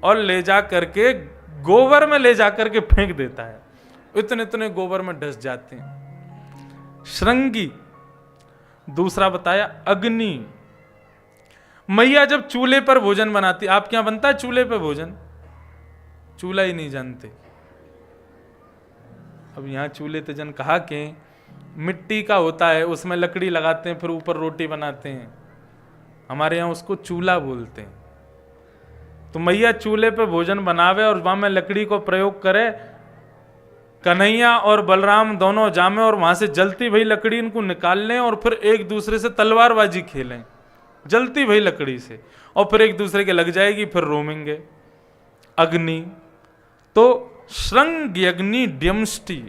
और ले जा करके गोबर में ले जा करके फेंक देता है। इतने इतने गोबर में ढस जाते हैं। श्रृंगी। दूसरा बताया अग्नि। मैया जब चूल्हे पर भोजन बनाती, आपके यहां बनता है चूल्हे पर भोजन? चूल्हा ही नहीं जानते। अब यहां चूल्हे तजन कहा के मिट्टी का होता है, उसमें लकड़ी लगाते हैं, फिर ऊपर रोटी बनाते हैं। हमारे यहां उसको चूल्हा बोलते हैं। तो मैया चूल्हे पे भोजन बनावे और वहां में लकड़ी को प्रयोग करे। कन्हैया और बलराम दोनों जामे और वहां से जलती भई लकड़ी इनको निकाल लें और फिर एक दूसरे से तलवारबाजी खेलें जलती भई लकड़ी से, और फिर एक दूसरे के लग जाएगी, फिर रोमेंगे। अग्नि। तो श्रृंग अग्नि ड्यमष्टि।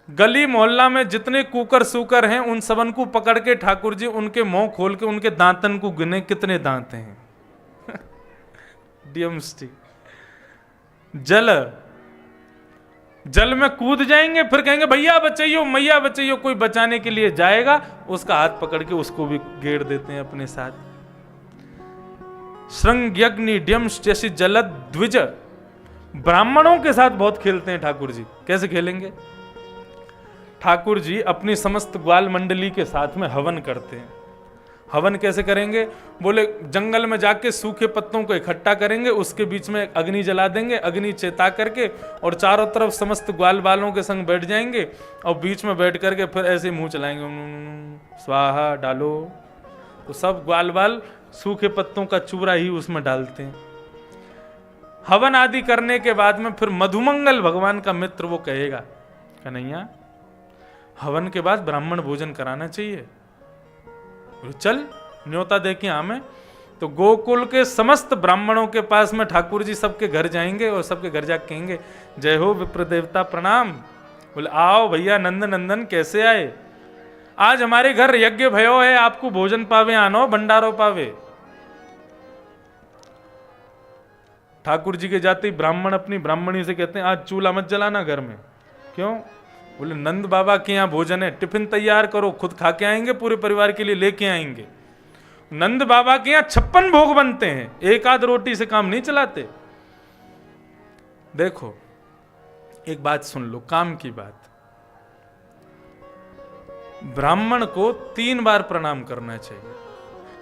गली मोहल्ला में जितने कुकर सुकर हैं उन सबन को पकड़ के ठाकुर जी उनके मुंह खोल के उनके दांतन को गिने कितने दांत हैं। ड्यमष्टि। जल। जल में कूद जाएंगे, फिर कहेंगे भैया बचाइयो मैया बचाइयो, कोई बचाने के लिए जाएगा, उसका हाथ पकड़ के उसको भी गेड़ देते हैं अपने साथ। श्रृंग्यग्नि ड्यम्स जैसी जलद द्विज। ब्राह्मणों के साथ बहुत खेलते हैं ठाकुर जी। कैसे खेलेंगे? ठाकुर जी अपनी समस्त ग्वाल मंडली के साथ में हवन करते हैं। हवन कैसे करेंगे? बोले जंगल में जाके सूखे पत्तों को इकट्ठा करेंगे, उसके बीच में अग्नि जला देंगे, अग्नि चेता करके, और चारों तरफ समस्त ग्वाल बालों के संग बैठ जाएंगे और बीच में बैठ करके फिर ऐसे मुंह चलाएंगे, स्वाहा डालो। तो सब ग्वाल बाल सूखे पत्तों का चूरा ही उसमें डालते हैं। हवन आदि करने के बाद में फिर मधुमंगल भगवान का मित्र वो कहेगा, कन्हैया हवन के बाद ब्राह्मण भोजन कराना चाहिए, चल न्योता दे के हमें। तो गोकुल के समस्त ब्राह्मणों के पास में ठाकुर जी सबके घर जाएंगे और सबके घर जाके कहेंगे, जय हो विप्र देवता प्रणाम। बोले आओ भैया नंद नंदन कैसे आए? आज हमारे घर यज्ञ भयो है, आपको भोजन पावे आनो भंडारो पावे। ठाकुर जी के जाते ही ब्राह्मण अपनी ब्राह्मणी से कहते हैं, आज चूल्हा मत जलाना घर में। क्यों? बोले नंद बाबा के यहाँ भोजन है, टिफिन तैयार करो, खुद खा के आएंगे, पूरे परिवार के लिए लेके आएंगे। नंद बाबा के यहाँ 56 भोग बनते हैं, एक आध रोटी से काम नहीं चलाते। देखो एक बात सुन लो, काम की बात। ब्राह्मण को 3 बार प्रणाम करना चाहिए।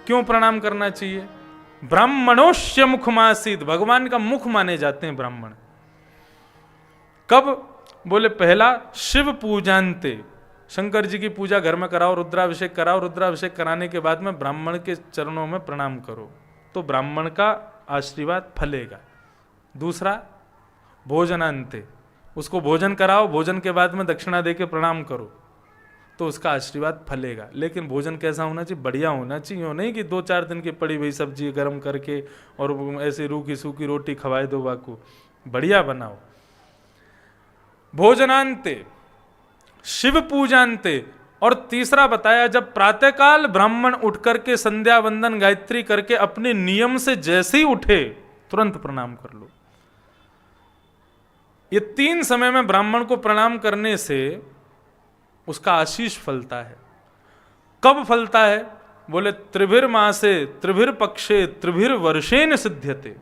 क्यों प्रणाम करना चाहिए? ब्राह्मणोश्य मुखमासीत, भगवान का मुख माने जाते हैं ब्राह्मण। कब? बोले पहला शिव पूजान्ते, शंकर जी की पूजा घर में कराओ, रुद्राभिषेक कराओ, रुद्राभिषेक कराने के बाद में ब्राह्मण के चरणों में प्रणाम करो तो ब्राह्मण का आशीर्वाद फलेगा। दूसरा भोजनान्ते, उसको भोजन कराओ, भोजन के बाद में दक्षिणा दे के प्रणाम करो तो उसका आशीर्वाद फलेगा। लेकिन भोजन कैसा होना चाहिए? बढ़िया होना चाहिए। नहीं कि 2-4 दिन की पड़ी हुई सब्जी गर्म करके और ऐसे रूखी सूखी रोटी खवाए दो बाकू, बढ़िया बनाओ। भोजनांते, शिव पूजांते, और तीसरा बताया जब प्रातःकाल ब्राह्मण उठ करके संध्या वंदन गायत्री करके अपने नियम से जैसे ही उठे तुरंत प्रणाम कर लो। ये 3 समय में ब्राह्मण को प्रणाम करने से उसका आशीष फलता है। कब फलता है? बोले त्रिभिर मासे त्रिभिर पक्षे त्रिभिर वर्षेन सिद्ध्यते।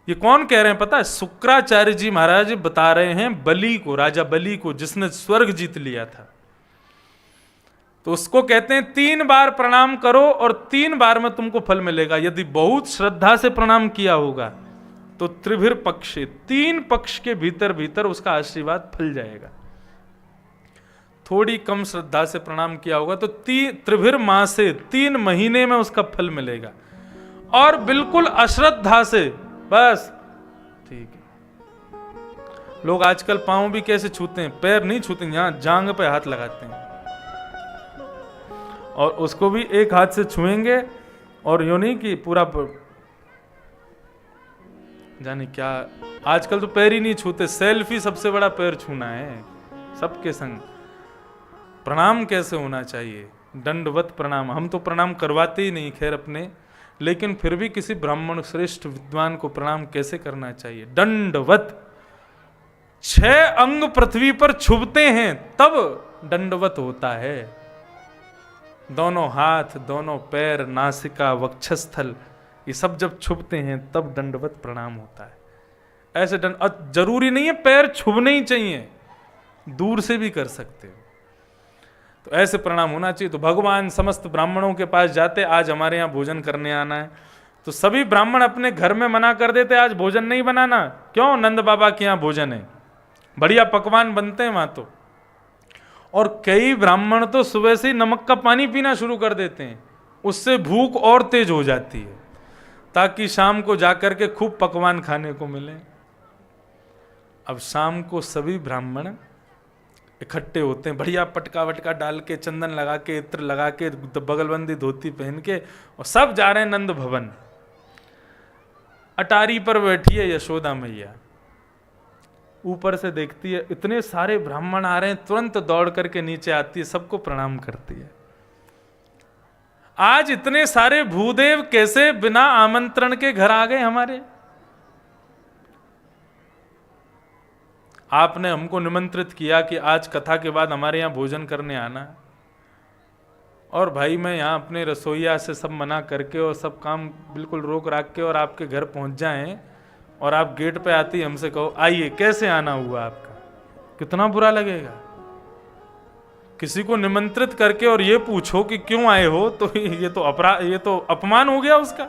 ये कौन कह रहे हैं पता है? शुक्राचार्य जी महाराज बता रहे हैं बलि को, राजा बलि को, जिसने स्वर्ग जीत लिया था। तो उसको कहते हैं 3 बार प्रणाम करो और 3 बार में तुमको फल मिलेगा। यदि बहुत श्रद्धा से प्रणाम किया होगा तो त्रिभिर पक्षे, 3 पक्ष के भीतर भीतर उसका आशीर्वाद फल जाएगा। थोड़ी कम श्रद्धा से प्रणाम किया होगा तो त्रिभिर मासे, 3 महीने में उसका फल मिलेगा। और बिल्कुल अश्रद्धा से बस ठीक है। लोग आजकल पांव भी कैसे छूते हैं? पैर नहीं छूते, यहां जांग पे हाथ लगाते हैं और उसको भी एक हाथ से छुएंगे और यूं नहीं कि पूरा जाने क्या। आजकल तो पैर ही नहीं छूते, सेल्फी सबसे बड़ा पैर छूना है सबके संग। प्रणाम कैसे होना चाहिए? दंडवत प्रणाम। हम तो प्रणाम करवाते ही नहीं खैर अपने, लेकिन फिर भी किसी ब्राह्मण श्रेष्ठ विद्वान को प्रणाम कैसे करना चाहिए? दंडवत। 6 अंग पृथ्वी पर छुपते हैं तब दंडवत होता है। दोनों हाथ, दोनों पैर, नासिका, वक्षस्थल, ये सब जब छुपते हैं तब दंडवत प्रणाम होता है। ऐसे जरूरी नहीं है पैर छुपने ही चाहिए, दूर से भी कर सकते हो, तो ऐसे प्रणाम होना चाहिए। तो भगवान समस्त ब्राह्मणों के पास जाते, आज हमारे यहाँ भोजन करने आना है, तो सभी ब्राह्मण अपने घर में मना कर देते, आज भोजन नहीं बनाना। क्यों? नंद बाबा के यहाँ भोजन है, बढ़िया पकवान बनते हैं वहां तो। और कई ब्राह्मण तो सुबह से ही नमक का पानी पीना शुरू कर देते हैं, उससे भूख और तेज हो जाती है, ताकि शाम को जाकर के खूब पकवान खाने को मिले। अब शाम को सभी ब्राह्मण इकट्ठे होते हैं, बढ़िया पटका वटका डाल के, चंदन लगा के, इत्र लगा के, बगलबंदी धोती पहन के, और सब जा रहे हैं नंद भवन। अटारी पर बैठी है यशोदा मैया, ऊपर से देखती है इतने सारे ब्राह्मण आ रहे हैं, तुरंत दौड़ करके नीचे आती है, सबको प्रणाम करती है। आज इतने सारे भूदेव कैसे बिना आमंत्रण के घर आ गए हमारे? आपने हमको निमंत्रित किया कि आज कथा के बाद हमारे यहाँ भोजन करने आना, और भाई मैं यहाँ अपने रसोईया से सब मना करके और सब काम बिल्कुल रोक राख के और आपके घर पहुँच जाएं, और आप गेट पे आती हमसे कहो आइए, कैसे आना हुआ आपका? कितना बुरा लगेगा। किसी को निमंत्रित करके और ये पूछो कि क्यों आए हो, तो ये तो अपराध, ये तो अपमान हो गया उसका।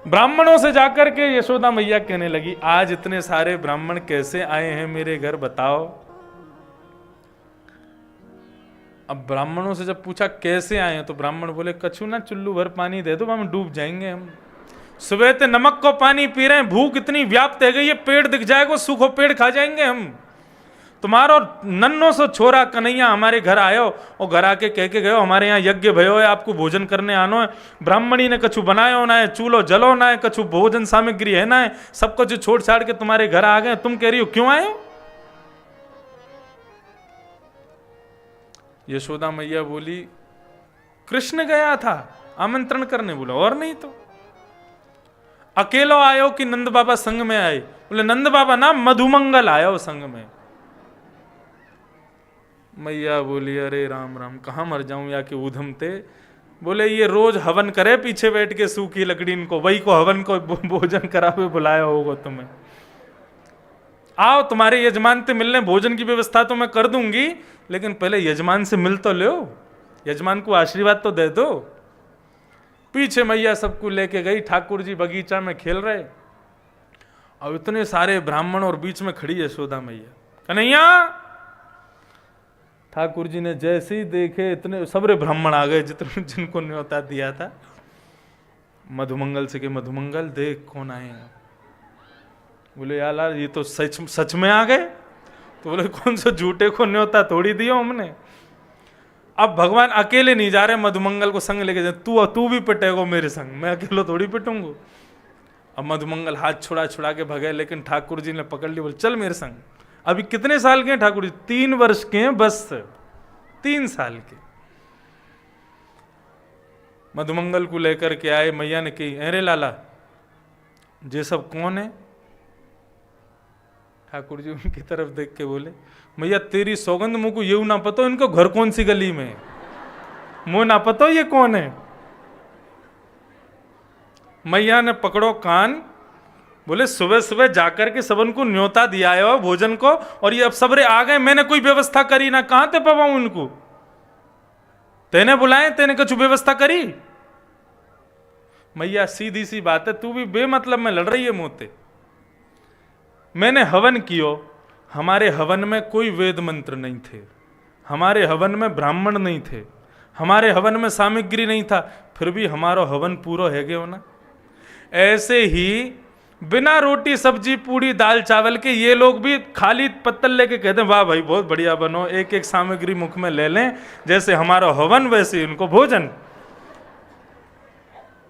ब्राह्मणों से जाकर के यशोदा मैया कहने लगी, आज इतने सारे ब्राह्मण कैसे आए हैं मेरे घर, बताओ। अब ब्राह्मणों से जब पूछा कैसे आए हैं, तो ब्राह्मण बोले कछु ना, चुल्लू भर पानी दे दो, हम डूब जाएंगे। हम सुबह से नमक को पानी पी रहे हैं, भूख इतनी व्याप्त है गई है, पेड़ दिख जाएगा, सूखो पेड़ खा जाएंगे हम। तुम्हारो नन्नो सो छोरा कन्हैया हमारे घर आयो, और घर आके कह के गयो हमारे यहाँ यज्ञ भयो है, आपको भोजन करने आनो है। ब्राह्मणी ने कछु बनायो ना है, चूल्हो जलो ना है, कछु भोजन सामग्री है ना है, सब कुछ छोड़ छाड़ के तुम्हारे घर आ गए, तुम कह रही हो क्यों आए हो? यशोदा मैया बोली कृष्ण गया था आमंत्रण करने, बोला और नहीं तो। अकेलो आयो कि नंद बाबा संग में आए? बोले नंद बाबा ना, मधुमंगल आयो संग में। मैया बोली अरे राम राम, कहाँ मर जाऊं या कि ऊधम थे। बोले ये रोज हवन करे पीछे बैठ के सूखी लकड़ी, इनको वही को हवन को भोजन करावे बुलाया होगा तुम्हें। आओ तुम्हारे यजमान से मिलने, भोजन की व्यवस्था तो मैं कर दूंगी, लेकिन पहले यजमान से मिल तो लो, यजमान को आशीर्वाद तो दे दो। पीछे मैया सबको लेके गई, ठाकुर जी बगीचा में खेल रहे, और इतने सारे ब्राह्मण और बीच में खड़ी यशोदा मैया। कन्हैया, ठाकुर जी ने जैसे ही देखे इतने सबरे ब्राह्मण आ गए जितने जिनको न्योता दिया था। मधुमंगल से के मधुमंगल देख कौन आए हैं। बोले यार ये तो सच में आ गए। तो बोले कौन सा झूठे को न्योता थोड़ी दियो हमने। अब भगवान अकेले नहीं जा रहे, मधुमंगल को संग लेके जाए। तू भी पिटेगो मेरे संग, मैं अकेले थोड़ी पिटूंगा। अब मधुमंगल हाथ छुड़ा छुड़ा के भगे, लेकिन ठाकुर जी ने पकड़ लिया, बोले चल मेरे संग। अभी कितने साल के हैं ठाकुर जी? 3 वर्ष के हैं, बस 3 साल के। मधुमंगल को लेकर के आए। मैया ने कही अरे लाला ये सब कौन है? ठाकुर जी उनकी तरफ देख के बोले मैया तेरी सौगंध मुझ को ये ना पता इनको घर कौन सी गली में, मुझे ना पता ये कौन है। मैया ने पकड़ो कान, बोले सुबह सुबह जाकर के सबन को न्योता दिया है भोजन को, और ये अब सबरे आ गए, मैंने कोई व्यवस्था करी ना, कहां ते पवाऊं इनको? तेने बुलाए, तेने कुछ व्यवस्था करी? मैया सीधी सी बात है, तू भी बेमतलब में लड़ रही है मुझसे। मैंने हवन कियो, हमारे हवन में कोई वेद मंत्र नहीं थे, हमारे हवन में ब्राह्मण नहीं थे, हमारे हवन में सामग्री नहीं था, फिर भी हमारा हवन पूरा है गयो ना। ऐसे ही बिना रोटी सब्जी पूड़ी दाल चावल के ये लोग भी खाली पत्तल लेके कहते हैं वाह भाई बहुत बढ़िया बनो, एक एक सामग्री मुख में ले लें, जैसे हमारा हवन वैसे इनको भोजन।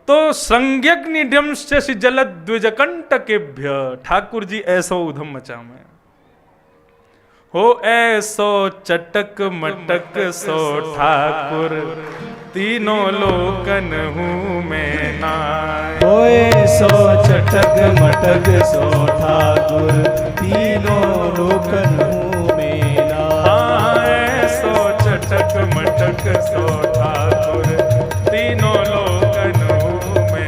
तो संज्ञक निड्यम से जलद द्विजकंटकेभ्य, ठाकुर जी ऐसो उधम मचा में हो, ऐसो चटक मटक सो ठाकुर, तीनों लोकन हूँ मैं नाय। हो ऐसो चटक मटक सो ठाकुर, तीनों लोकन हूँ मैं नाय। ऐसो चटक मटक सो ठाकुर, तीनों लोकन हूँ मैं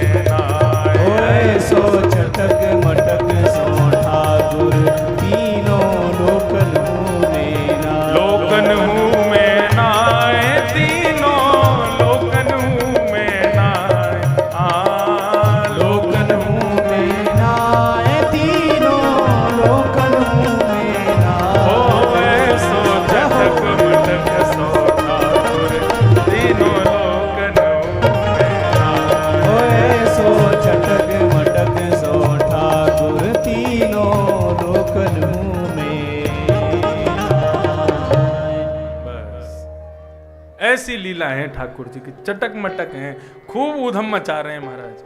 हैं ठाकुर जी की, चटक मटक हैं, खूब ऊधम मचा रहे हैं महाराज।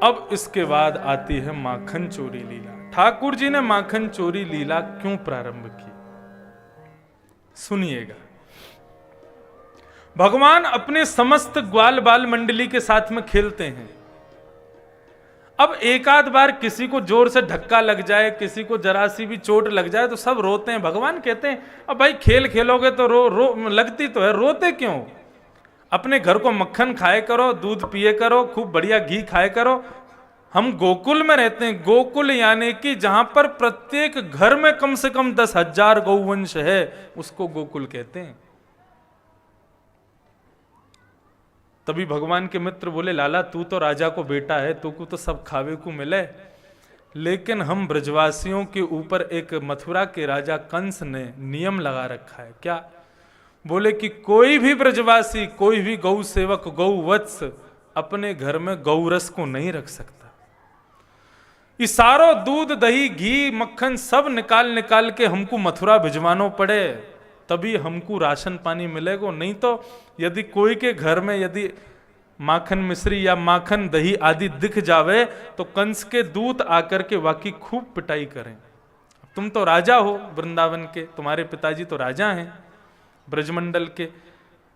अब इसके बाद आती है माखन चोरी लीला। ठाकुर जी ने माखन चोरी लीला क्यों प्रारंभ की, सुनिएगा। भगवान अपने समस्त ग्वाल बाल मंडली के साथ में खेलते हैं। अब एक आध बार किसी को जोर से धक्का लग जाए, किसी को जरा सी भी चोट लग जाए तो सब रोते हैं। भगवान कहते हैं अब भाई खेल खेलोगे तो रो लगती तो है, रोते क्यों? अपने घर को मक्खन खाए करो, दूध पिए करो, खूब बढ़िया घी खाए करो। हम गोकुल में रहते हैं, गोकुल यानी कि जहां पर प्रत्येक घर में कम से कम 10,000 गौवंश है, उसको गोकुल कहते हैं। तभी भगवान के मित्र बोले, लाला तू तो राजा को बेटा है, तू को तो सब खावे को मिले, लेकिन हम ब्रजवासियों के ऊपर एक मथुरा के राजा कंस ने नियम लगा रखा है। क्या? बोले कि कोई भी ब्रजवासी, कोई भी गौ सेवक, गौ वत्स अपने घर में गौरस को नहीं रख सकता। ये सारो दूध, दही, घी, मक्खन सब निकाल निकाल के हमको मथुरा भिजवानो पड़े, तभी हमको राशन पानी मिलेगा। नहीं तो यदि कोई के घर में यदि माखन मिश्री या माखन दही आदि दिख जावे तो कंस के दूत आकर के वाकई खूब पिटाई करें। तुम तो राजा हो वृंदावन के, तुम्हारे पिताजी तो राजा हैं ब्रजमंडल के,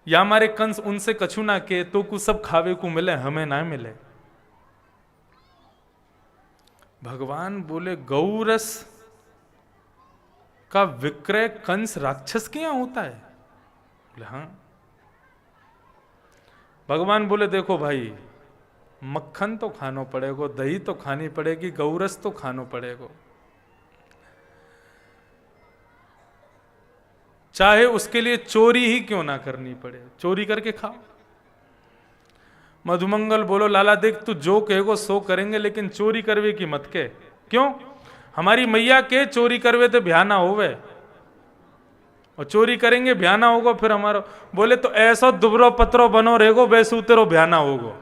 या हमारे कंस उनसे कछु ना के तो कुछ सब खावे को मिले, हमें ना मिले। भगवान बोले गौरस का विक्रय कंस राक्षस के यहां होता है? बोले हाँ। भगवान बोले देखो भाई, मक्खन तो खानो पड़ेगा, दही तो खानी पड़ेगी, गौरस तो खानो पड़ेगा, चाहे उसके लिए चोरी ही क्यों ना करनी पड़े, चोरी करके खाओ। मधुमंगल बोलो लाला देख तू जो कहेगो सो करेंगे, लेकिन चोरी करवे की मत के। क्यों? हमारी मैया के चोरी करवे तो भ्याना होवे, और चोरी करेंगे भ्याना होगा फिर हमारा। बोले तो ऐसा दुबरो पत्रो बनो रहेगो, वैसे तेरो भ्याना होगो।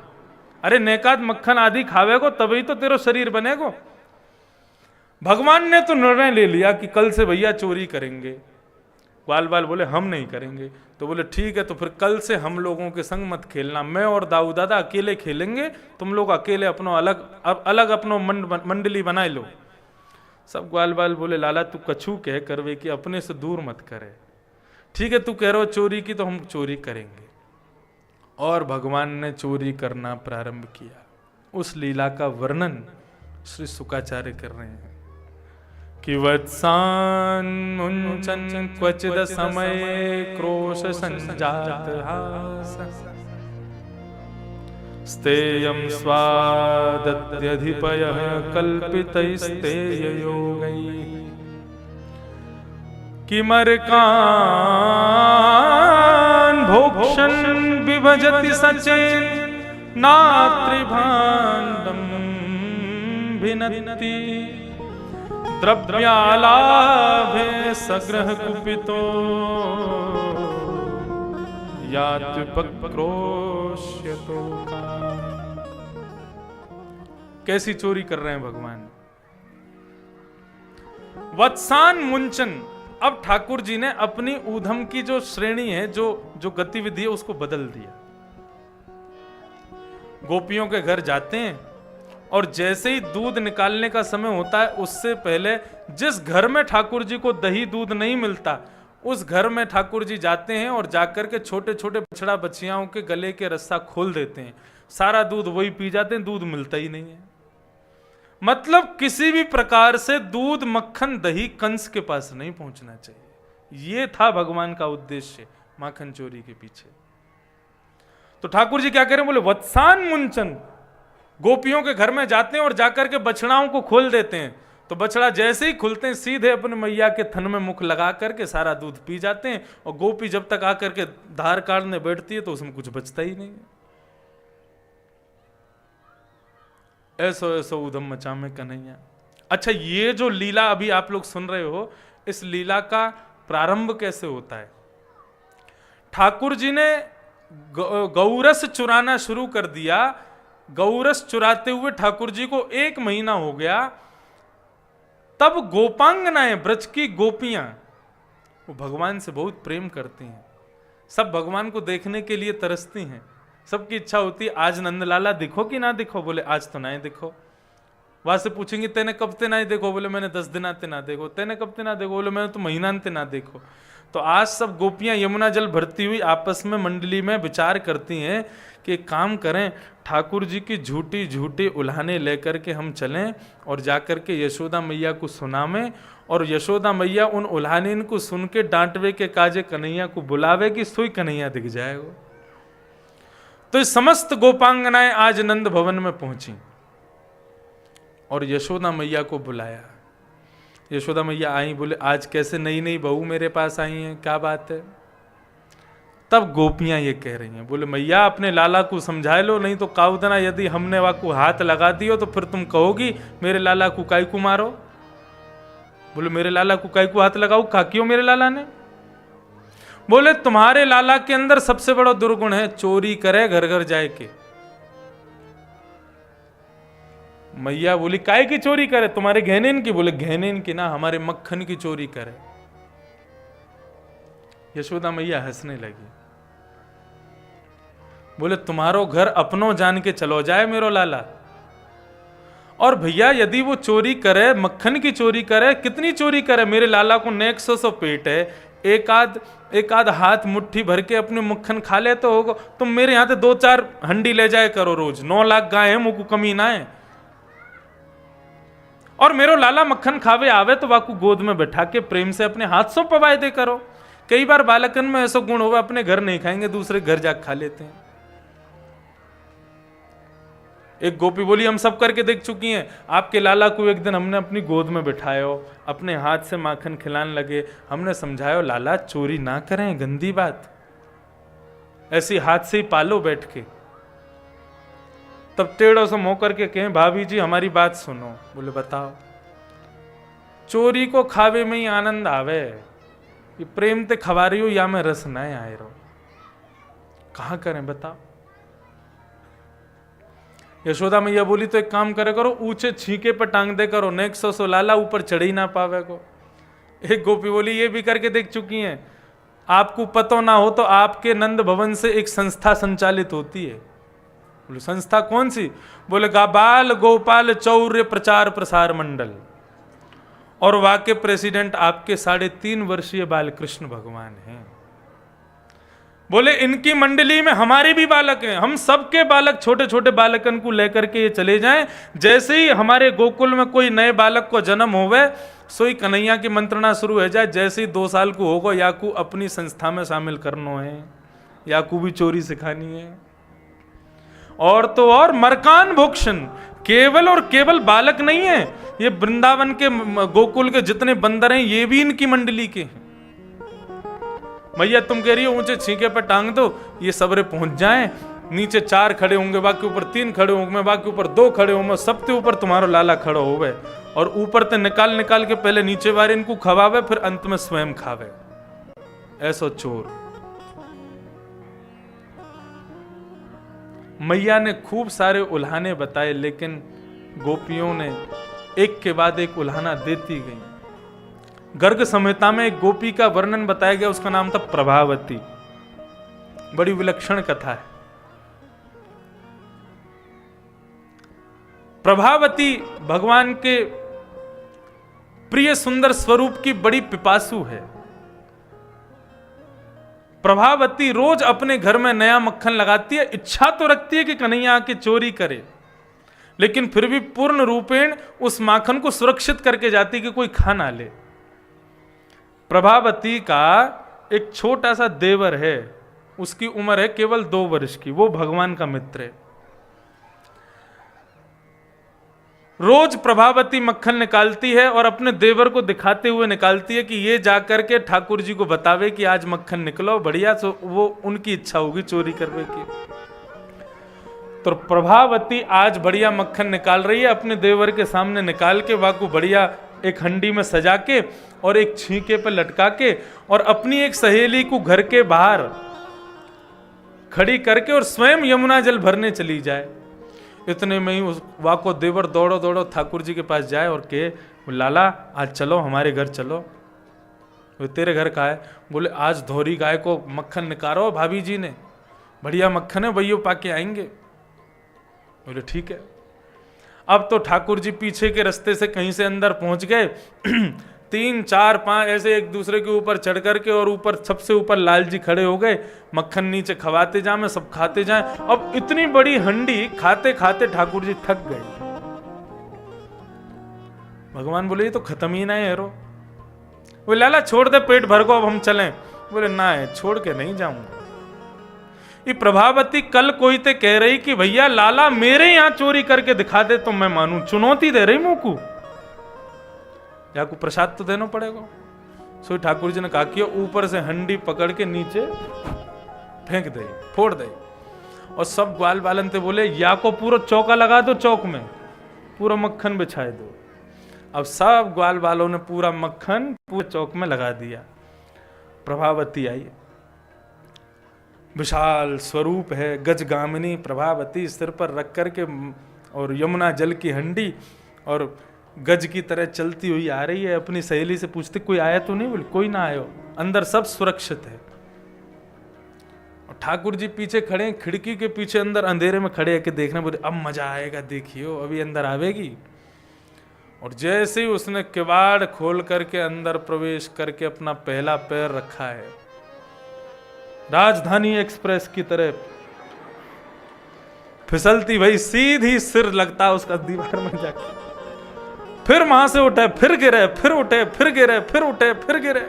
अरे नेकात मक्खन आदि खावेगो तभी तो तेरो शरीर बनेगो। भगवान ने तो निर्णय ले लिया कि कल से भैया चोरी करेंगे। ग्वाल बाल बोले हम नहीं करेंगे। तो बोले ठीक है, तो फिर कल से हम लोगों के संग मत खेलना, मैं और दाऊ दादा अकेले खेलेंगे, तुम लोग अकेले अपनो अलग अपनो मंडली बनाए लो। सब ग्वाल बाल बोले लाला तू कछु कह करवे कि अपने से दूर मत करे। ठीक है, तू कह रहे हो चोरी की तो हम चोरी करेंगे। और भगवान ने चोरी करना प्रारंभ किया। उस लीला का वर्णन श्री शुकाचार्य कर रहे हैं कि वत्सान मुंचन क्वचिद समय क्रोश संजात हास स्तेयं स्वादत्यधिपयः कल्पितैस्तेययोगैः किमर्कान् भोक्षन् विभजति सचेन नात्रिभाण्डं भिनत्ति द्रव्यालाभे सग्रह कुपितो यात्युपक्रोश्यतो। कैसी चोरी कर रहे हैं भगवान? वत्सान मुंचन। अब ठाकुर जी ने अपनी ऊधम की जो श्रेणी है, जो गतिविधि है, उसको बदल दिया। गोपियों के घर जाते हैं और जैसे ही दूध निकालने का समय होता है, उससे पहले जिस घर में ठाकुर जी को दही दूध नहीं मिलता, उस घर में ठाकुर जी जाते हैं और जाकर के छोटे छोटे बछड़ा बछियाओं के गले के रस्सा खोल देते हैं। सारा दूध वही पी जाते हैं, दूध मिलता ही नहीं है। मतलब किसी भी प्रकार से दूध, मक्खन, दही कंस के पास नहीं पहुंचना चाहिए। यह था भगवान का उद्देश्य माखन चोरी के पीछे। तो ठाकुर जी क्या करें? बोले वत्सान मुंचन। गोपियों के घर में जाते हैं और जाकर के बछड़ाओं को खोल देते हैं। तो बछड़ा जैसे ही खुलते हैं, सीधे अपने मैया के थन में मुख लगा करके सारा दूध पी जाते हैं। और गोपी जब तक आकर के धार काटने बैठती है तो उसमें कुछ बचता ही नहीं है। ऐसो ऐसो उधम मचा में कन्हैया। अच्छा, ये जो लीला अभी आप लोग सुन रहे हो, इस लीला का प्रारंभ कैसे होता है? ठाकुर जी ने गौरस चुराना शुरू कर दिया। गौरस चुराते हुए ठाकुर जी को 1 महीना हो गया। तब गोपांगनाएं, ब्रज की गोपियां, वो भगवान से बहुत प्रेम करती हैं। सब भगवान को देखने के लिए तरसती हैं, सबकी इच्छा होती है आज नंदलाला दिखो कि ना दिखो, बोले आज तो ना दिखो। वहां से पूछेंगे तेने कब ते ना देखो, बोले मैंने 10 दिन आते ना देखो। तेने कब ते ना देखो, बोले मैंने तो महीना ते ना देखो। तो आज सब गोपियां यमुना जल भरती हुई आपस में मंडली में विचार करती हैं कि एक काम करें, ठाकुर जी की झूठी झूठी उल्हाने लेकर के हम चलें और जाकर के यशोदा मैया को सुनावें, और यशोदा मैया उन उल्हाने को सुन के डांटवे के काजे कन्हैया को बुलावे कि सोई कन्हैया दिख जाएगा। तो इस समस्त गोपांगनाएं आज नंद भवन में पहुंची और यशोदा मैया को बुलाया। यशोदा मैया आई, बोले आज कैसे नई नई बहू मेरे पास आई हैं, क्या बात है। तब गोपियां ये कह रही हैं, बोले मैया अपने लाला को समझा लो, नहीं तो काउदना यदि हमने वाकू हाथ लगा दियो तो फिर तुम कहोगी मेरे लाला को काई को मारो। बोले मेरे लाला को काई को हाथ लगाओ, कहा क्यों मेरे लाला ने। बोले तुम्हारे लाला के अंदर सबसे बड़ा दुर्गुण है चोरी करे घर घर जाए के। मैया बोली काय की चोरी करे, तुम्हारे गहने की। बोले गहने की ना, हमारे मक्खन की चोरी करे। यशोदा मैया हंसने लगी, बोले तुम्हारो घर अपनों जान के चलो जाए मेरो लाला। और भैया यदि वो चोरी करे, मक्खन की चोरी करे, कितनी चोरी करे, मेरे लाला को नेक सौ पेट है, एक आध हाथ मुट्ठी भर के अपने मक्खन खा ले तो होगा। तुम मेरे यहां से 2-4 हंडी ले जाए करो रोज, 9 लाख गाय है, मुझको कमी ना है। और मेरो लाला मक्खन खावे आवे तो वाकू गोद में बैठा के प्रेम से अपने हाथ से पवाए दे करो। कई बार बालकन में ऐसा गुण होगा, अपने घर नहीं खाएंगे दूसरे घर जाकर खा लेते हैं। एक गोपी बोली हम सब करके देख चुकी हैं, आपके लाला को एक दिन हमने अपनी गोद में बिठायो, अपने हाथ से माखन खिलाने लगे, हमने समझायो लाला चोरी ना करें, गंदी बात, ऐसी हाथ से ही पालो बैठ के। तब टेढ़ों से मुंह करके कहें भाभी जी हमारी बात सुनो। बोले बताओ। चोरी को खावे में ही आनंद आवे, ये प्रेम ते खवा रही हो या मैं रस न आए रहो, कहां करें बताओ। यशोदा मैया बोली तो एक काम करे करो, ऊंचे छींके पर टांग दे करो, नेक सो लाला ऊपर चढ़ ही ना पावे को। एक गोपी बोली ये भी करके देख चुकी हैं, आपको पता ना हो तो आपके नंद भवन से एक संस्था संचालित होती है। बोले संस्था कौन सी। बोले बाल गोपाल चौर्य प्रचार प्रसार मंडल, और वहां के प्रेसिडेंट आपके 3.5 वर्षीय बालकृष्ण भगवान हैं। बोले इनकी मंडली में हमारे भी बालक हैं, हम सबके बालक छोटे छोटे बालकन को लेकर के ये चले जाएं। जैसे ही हमारे गोकुल में कोई नए बालक को जन्म होवे, सोई कन्हैया की मंत्रणा शुरू हो जाए। जैसे ही 2 साल को होगा, याकू अपनी संस्था में शामिल करना है, याकू भी चोरी सिखानी है। और तो और मरकान भोक्षण, केवल और केवल बालक नहीं है, ये वृंदावन के गोकुल के जितने बंदर हैं ये भी इनकी मंडली के हैं। भैया तुम कह रही हो ऊंचे छींके पे टांग दो, ये सबरे पहुंच जाएं, नीचे 4 खड़े होंगे, बाकी ऊपर 3 खड़े होंगे, बाकी ऊपर 2 खड़े होंगे, सबके ऊपर तुम्हारा लाला खड़ा होवे, और ऊपर ते निकाल निकाल के पहले नीचे वाले इनको खवावे, फिर अंत में स्वयं खावे। ऐसो चोर। मैया ने खूब सारे उल्हाने बताए, लेकिन गोपियों ने एक के बाद एक उल्हाना देती गई। गर्ग संहिता में एक गोपी का वर्णन बताया गया, उसका नाम था प्रभावती। बड़ी विलक्षण कथा है। प्रभावती भगवान के प्रिय सुंदर स्वरूप की बड़ी पिपासु है। प्रभावती रोज अपने घर में नया मक्खन लगाती है, इच्छा तो रखती है कि कन्हैया आके चोरी करे, लेकिन फिर भी पूर्ण रूपेण उस माखन को सुरक्षित करके जाती कि कोई खा ना ले। प्रभावती का एक छोटा सा देवर है, उसकी उम्र है केवल 2 वर्ष की, वो भगवान का मित्र है। रोज प्रभावती मक्खन निकालती है और अपने देवर को दिखाते हुए निकालती है कि ये जाकर के ठाकुर जी को बतावे कि आज मक्खन निकलो बढ़िया, तो वो उनकी इच्छा होगी चोरी करने की। तो प्रभावती आज बढ़िया मक्खन निकाल रही है, अपने देवर के सामने निकाल के वाकू बढ़िया एक हंडी में सजा के और एक छींके पे लटका के, और अपनी एक सहेली को घर के बाहर खड़ी करके और स्वयं यमुना जल भरने चली जाए। इतने में ही उस वाको देवर दौड़ो दौड़ो ठाकुर जी के पास जाए और कहे लाला आज चलो हमारे घर चलो। वो तेरे घर का है। बोले आज धोरी गाय को मक्खन निकालो भाभी जी ने, बढ़िया मक्खन है, वही पाके आएंगे। बोले ठीक है। अब तो ठाकुर जी पीछे के रास्ते से कहीं से अंदर पहुंच गए। 3 4 5 ऐसे एक दूसरे के ऊपर चढ़ करके, और ऊपर सबसे ऊपर लाल जी खड़े हो गए, मक्खन नीचे खवाते जाए, सब खाते जाए। अब इतनी बड़ी हंडी खाते खाते ठाकुर जी थक गए। भगवान बोले ये तो खत्म ही ना है हेरो। बोले लाला छोड़ दे पेट भर को, अब हम चलें। बोले ना है, छोड़ के नहीं जाऊंगा। ये प्रभावती कल कोई ते कह रही कि भैया लाला मेरे यहां चोरी करके दिखा दे तो मैं मानू, चुनौती दे रही मुंह को, या को प्रसाद तो देना पड़ेगा। सो ठाकुर जी ने कहा कि ऊपर से हंडी पकड़ के नीचे फेंक दे, फोड़ दे। और सब ग्वाल बालन थे बोले या को पूरा चौका लगा दो, चौक में पूरा मक्खन बिछाए दो। अब सब ग्वाल बालों ने पूरा मक्खन पूरे चौक में लगा दिया। प्रभावती आई, विशाल स्वरूप है, गजगामिनी प्रभावती सिर पर रख करके, और यमुना जल की हंडी, और गज की तरह चलती हुई आ रही है। अपनी सहेली से पूछते कोई आया तो नहीं? बोले कोई ना आयो, अंदर सब सुरक्षित है। और ठाकुर जी पीछे खड़े हैं, खिड़की के पीछे अंदर अंधेरे में खड़े हैं कि देखने। बोले अब मजा आएगा, देखियो अभी अंदर आवेगी। और जैसे ही उसने किवाड़ खोल करके अंदर प्रवेश करके अपना पहला पैर रखा है, राजधानी एक्सप्रेस की तरह फिसलती भाई सीधी सिर लगता उसका दीवार में जाके, फिर वहां से उठे, फिर गिरे, फिर उठे, फिर गिरे, फिर उठे, फिर गिरे।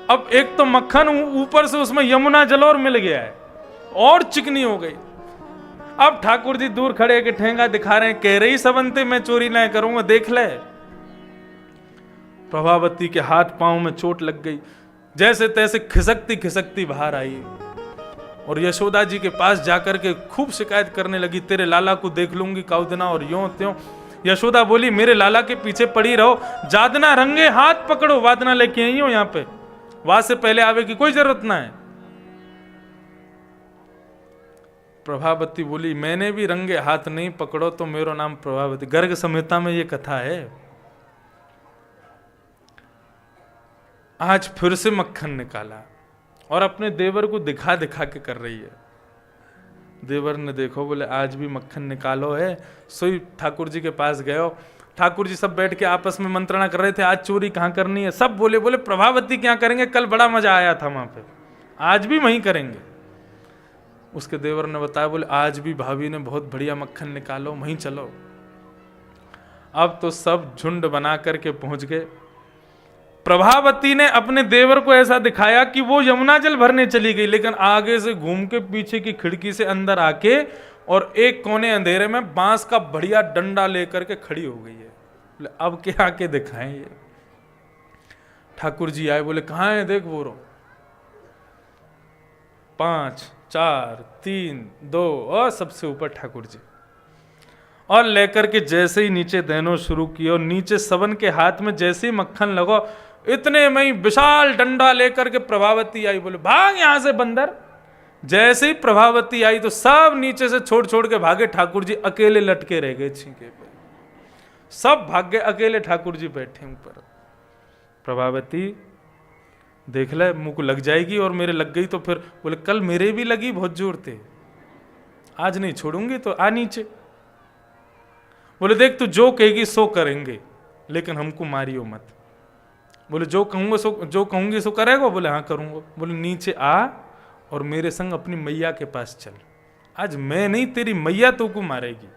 अब एक तो मक्खन ऊपर से उसमें यमुना जल और मिल गया है, और चिकनी हो गई। अब ठाकुर जी दूर खड़े के ठेंगा दिखा रहे हैं, कह रही सबंते मैं चोरी नहीं करूंगा, देख ले। प्रभावती के हाथ पांव में चोट लग गई, जैसे तैसे खिसकती खिसकती बाहर आई, और यशोदा जी के पास जाकर के खूब शिकायत करने लगी, तेरे लाला को देख लूंगी काउदना, और यों त्यों। यशोदा बोली मेरे लाला के पीछे पड़ी रहो, जादना रंगे हाथ पकड़ो, वादना लेके आई हो यहाँ पे, वहां से पहले आवे की कोई जरूरत ना है। प्रभावती बोली मैंने भी रंगे हाथ नहीं पकड़ो तो मेरो नाम प्रभावती। गर्ग संहिता में ये कथा है। आज फिर से मक्खन निकाला और अपने देवर को दिखा दिखा के कर रही है। देवर ने देखो, बोले आज भी मक्खन निकालो है। सोई ठाकुर जी के पास गए, ठाकुर जी सब बैठ के आपस में मंत्रणा कर रहे थे, आज चोरी कहाँ करनी है। सब बोले बोले प्रभावती क्या करेंगे, कल बड़ा मजा आया था वहां पे, आज भी वहीं करेंगे। उसके देवर ने बताया, बोले आज भी भाभी ने बहुत बढ़िया मक्खन निकालो, वहीं चलो। अब तो सब झुंड बना करके पहुंच गए। प्रभावती ने अपने देवर को ऐसा दिखाया कि वो यमुना जल भरने चली गई, लेकिन आगे से घूम के पीछे की खिड़की से अंदर आके और एक कोने अंधेरे में बांस का बढ़िया डंडा लेकर के खड़ी हो गई है। बोले अब क्या आके दिखाएं ये। ठाकुर जी आए, बोले कहाँ है देख वो रो। 5 4 3 2 और सबसे ऊपर ठाकुर जी, और लेकर के जैसे ही नीचे देनो शुरू किया, और नीचे सबन के हाथ में जैसे ही मक्खन लगो, इतने में ही विशाल डंडा लेकर के प्रभावती आई। बोले भाग यहां से बंदर। जैसे ही प्रभावती आई तो सब नीचे से छोड़ छोड़ के भागे, ठाकुर जी अकेले लटके रह गए छींके पे। सब भाग गए, अकेले ठाकुर जी बैठे ऊपर। प्रभावती देख ले मुंह को लग जाएगी, और मेरे लग गई तो फिर बोले कल मेरे भी लगी बहुत जोर थे, आज नहीं छोड़ूंगी तो आ नीचे। बोले देख तू जो कहेगी सो करेंगे, लेकिन हमको मारियो मत। बोले जो कहूंगा सो, जो कहूंगी सो करेगा। बोले हाँ करूंगा। बोले नीचे आ और मेरे संग अपनी मैया के पास चल, आज मैं नहीं तेरी मैया तो को मारेगी।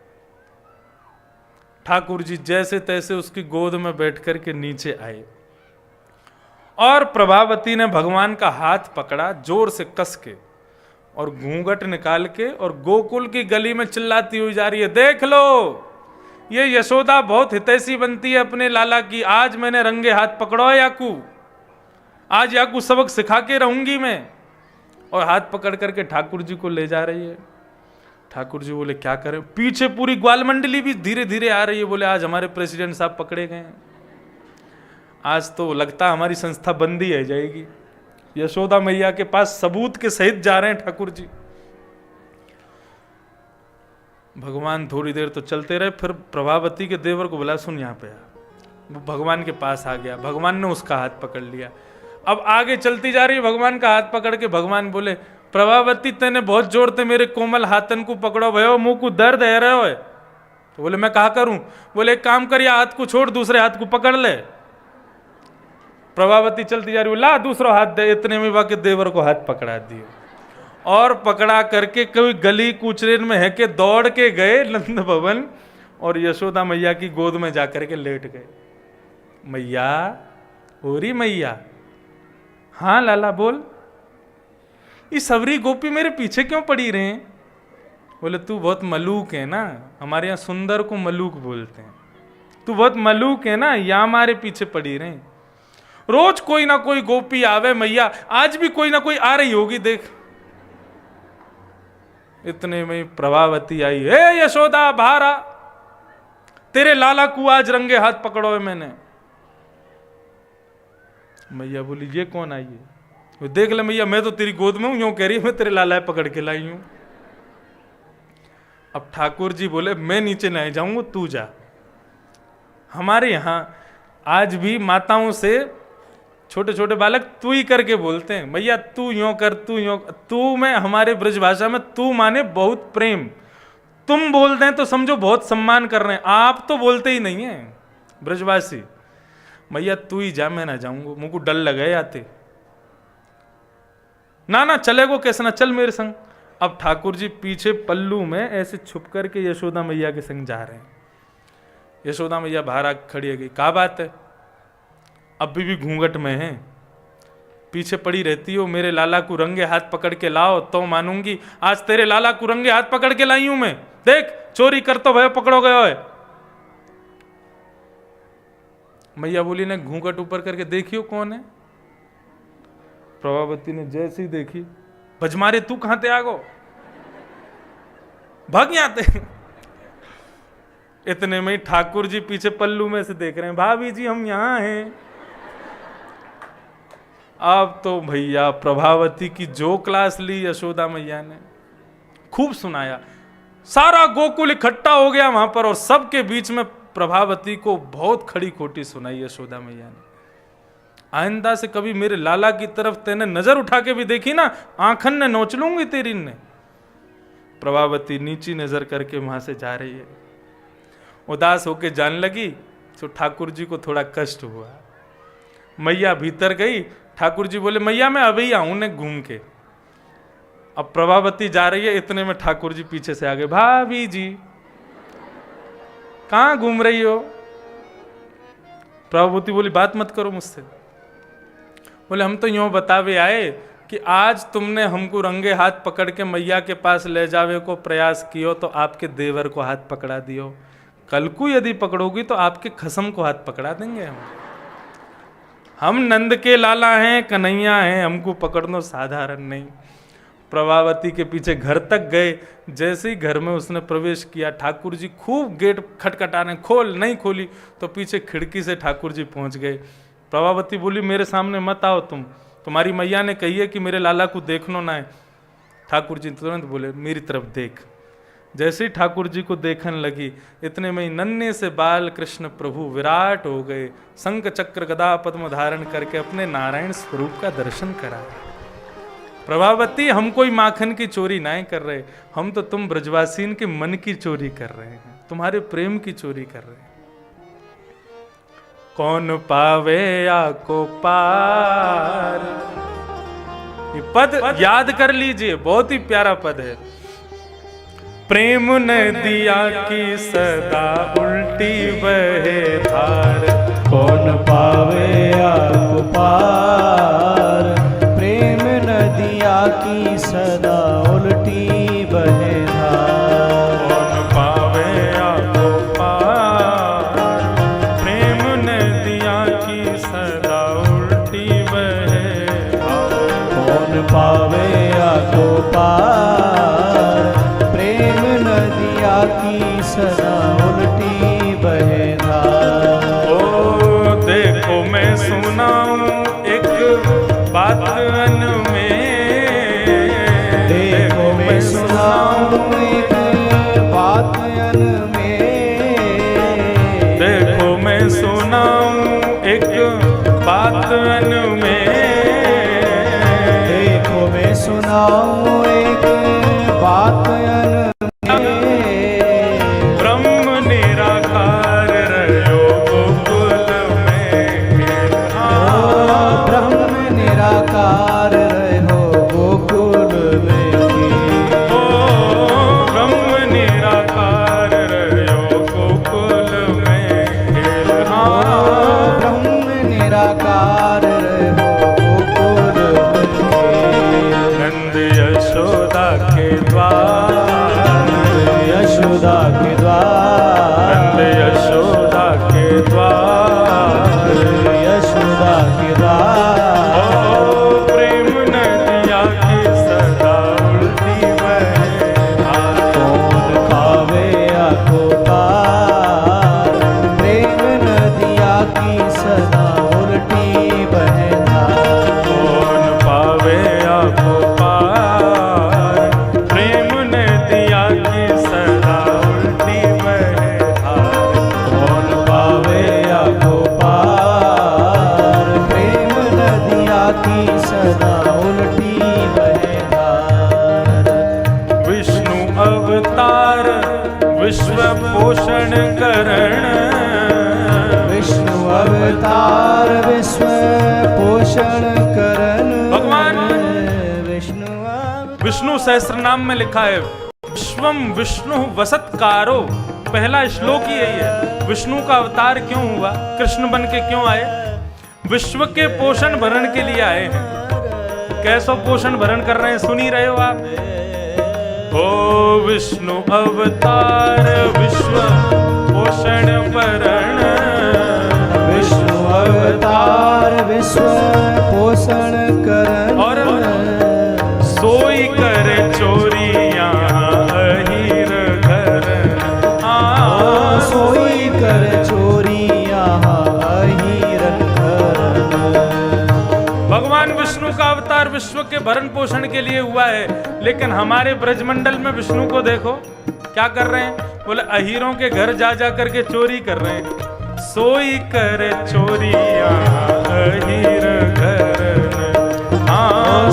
ठाकुर जी जैसे तैसे उसकी गोद में बैठ करके नीचे आए, और प्रभावती ने भगवान का हाथ पकड़ा जोर से कस के, और घूंघट निकाल के, और गोकुल की गली में चिल्लाती हुई जा रही है, देख लो ये यशोदा बहुत हितैषी बनती है अपने लाला की, आज मैंने रंगे हाथ पकड़ो है याकू, आज याकू सबक सिखा के रहूंगी मैं। और हाथ पकड़ करके ठाकुर जी को ले जा रही है। ठाकुर जी बोले क्या करें, पीछे पूरी ग्वाल मंडली भी धीरे धीरे आ रही है। बोले आज हमारे प्रेसिडेंट साहब पकड़े गए, आज तो लगता हमारी संस्था बंद ही है जाएगी। यशोदा मैया के पास सबूत के सहित जा रहे हैं ठाकुर जी। भगवान थोड़ी देर तो चलते रहे, फिर प्रभावती के देवर को बोला सुन यहाँ पे आ। वो भगवान के पास आ गया, भगवान ने उसका हाथ पकड़ लिया। अब आगे चलती जा रही है, भगवान का हाथ पकड़ के भगवान बोले, प्रभावती तेने बहुत जोर ते मेरे कोमल हाथन को पकड़ो भयो, मुंह को दर्द है रहे हो। तो बोले मैं कहा करूं? बोले एक काम करिए, हाथ को छोड़ दूसरे हाथ को पकड़ ले। प्रभावती चलती जा रही, ला दूसरा हाथ दे। इतने में बाकी देवर को हाथ पकड़ा दिए और पकड़ा करके कोई गली कुचरेन में है के दौड़ के गए नंद भवन और यशोदा मैया की गोद में जाकर के लेट गए। मैया, होरी मैया। हाँ लाला बोल। ये सबरी गोपी मेरे पीछे क्यों पड़ी रहे? बोले तू बहुत मलूक है ना, हमारे यहाँ सुंदर को मलूक बोलते हैं, तू बहुत मलूक है ना, या हमारे पीछे पड़ी रहे। रोज कोई ना कोई गोपी आवे मैया, आज भी कोई ना कोई आ रही होगी देख। इतने में प्रभावती आई, हे यशोदा बाहर आ, तेरे लाला को आज रंगे हाथ पकड़ो है मैंने। मैया बोली ये कौन आई है? वो देख ले मैया, मैं तो तेरी गोद में हूं, यूं कह रही मैं तेरे लाला पकड़ के लाई हूं। अब ठाकुर जी बोले मैं नीचे नहीं जाऊंगा, तू जा। हमारे यहां आज भी माताओं से छोटे छोटे बालक तू ही करके बोलते हैं, मैया तू यूं कर, तू यूं। तू में हमारे ब्रज भाषा में तू माने बहुत प्रेम, तुम बोलते हैं तो समझो बहुत सम्मान कर रहे हैं, आप तो बोलते ही नहीं है ब्रजवासी। मैया तू ही जा, मैं ना जाऊंगा, मुझको डर लगे आते। ना ना चलेगो कैसे ना, चल मेरे संग। अब ठाकुर जी पीछे पल्लू में ऐसे छुप करके यशोदा मैया के संग जा रहे हैं। यशोदा मैया बाहर आ खड़ी है, गई क्या बात है? अभी भी घूंघट में है, पीछे पड़ी रहती हो, मेरे लाला को रंगे हाथ पकड़ के लाओ तो मानूंगी। आज तेरे लाला को रंगे हाथ पकड़ के लाई हूं मैं, देख चोरी कर तो भयो पकड़ो गयो है। मैया बोली ने घूंघट ऊपर करके देखियो कौन है। प्रभावती ने जैसी देखी, भजमारे तू कहां ते आगो, भाग यहां ते। इतने में ठाकुर जी पीछे पल्लू में से देख रहे हैं, भाभी जी हम यहां हैं। अब तो भैया प्रभावती की जो क्लास ली यशोदा मैया ने, खूब सुनाया, सारा गोकुल इकट्ठा हो गया वहां पर और सबके बीच में प्रभावती को बहुत खड़ी खोटी सुनाई यशोदा मैया ने। आइंदा से कभी मेरे लाला की तरफ तेने नजर उठा के भी देखी ना, आंखन ने नोच लूंगी तेरी ने। प्रभावती नीची नजर करके वहां से जा रही है, उदास होके जाने लगी तो ठाकुर जी को थोड़ा कष्ट हुआ। मैया भीतर गई, ठाकुर जी बोले मैया मैं अभी आऊं ने घूम के। अब प्रभावती जा रही है, इतने में ठाकुर जी पीछे से आ गए, भाभी जी कहां घूम रही हो? प्रभावती बोली बात मत करो मुझसे। बोले हम तो यूं बतावे आए कि आज तुमने हमको रंगे हाथ पकड़ के मैया के पास ले जावे को प्रयास कियो तो आपके देवर को हाथ पकड़ा दियो, कल को यदि पकड़ोगी तो आपके खसम को हाथ पकड़ा देंगे हम नंद के लाला हैं, कन्हैया हैं, हमको पकड़ना साधारण नहीं। प्रभावती के पीछे घर तक गए, जैसे ही घर में उसने प्रवेश किया ठाकुर जी खूब गेट खटखटाने, खोल, नहीं खोली तो पीछे खिड़की से ठाकुर जी पहुंच गए। प्रभावती बोली मेरे सामने मत आओ तुम, तुम्हारी मैया ने कही है कि मेरे लाला को देखना ना है। ठाकुर जी तुरंत बोले मेरी तरफ देख। जैसे ही ठाकुर जी को देखने लगी, इतने में नन्हे से बाल कृष्ण प्रभु विराट हो गए, शंख चक्र गदा पद्म धारण करके अपने नारायण स्वरूप का दर्शन करा। प्रभावती हम कोई माखन की चोरी नहीं कर रहे, हम तो तुम ब्रजवासीन के मन की चोरी कर रहे हैं, तुम्हारे प्रेम की चोरी कर रहे हैं। कौन पावे आको पार, ये पद याद कर लीजिए, बहुत ही प्यारा पद है। प्रेम नदिया की सदा उल्टी बहे धार, कौन पावे आको पार, प्रेम नदिया की सदा उल्टी बहे धार। कौन पावे आको पार, प्रेम नदिया की सदा उल्टी बहे धार। कौन पावे आको पार, प्रेम नदिया की सदा उल्टी बहे धार। ओ देखो मैं सुनाऊं एक बात अन में, देखो मैं सुनाऊं एक बात अन में, देखो मैं सुनाऊं एक बात अन में। द्वार, नंद यशोदा के द्वार, यशोदा के द्वार। ओ प्रेम नदिया की सदा उल्टी बहे धार। कौन खावे आको पार, प्रेम नदिया की सदा उल्टी बहे धार। कौन पावे आपको पार, प्रेम नदिया की सदा उल्टी बहे धार। कौन पावे आको पार, प्रेम नदिया की सदा उल्टी बहे धार। विष्णु अवतार विश्व पोषण करण, विष्णु अवतार विश्व पोषण करन। भगवान विष्णु अवतार विष्णु सहस्त्र नाम में लिखा है विश्वम विष्णु वसत्कारो। पहला श्लोक ही यही है। विष्णु का अवतार क्यों हुआ, कृष्ण बन के क्यों आए? विश्व के पोषण भरण के लिए आए हैं। कैसो पोषण भरण कर रहे हैं, सुन ही रहे हो आप। ओ विष्णु अवतार विश्व पोषण भरण, विष्णु अवतार विश्व पोषण करन। और सोई कर चोरियां अहीर घर, सोई कर चोरियां अहीरन करन। भगवान विष्णु का अवतार विश्व के भरण पोषण के लिए हुआ है, लेकिन हमारे ब्रजमंडल में विष्णु को देखो क्या कर रहे हैं। बोले अहीरों के घर जा जा करके चोरी कर रहे हैं। सोई कर चोरियां अहीर घर,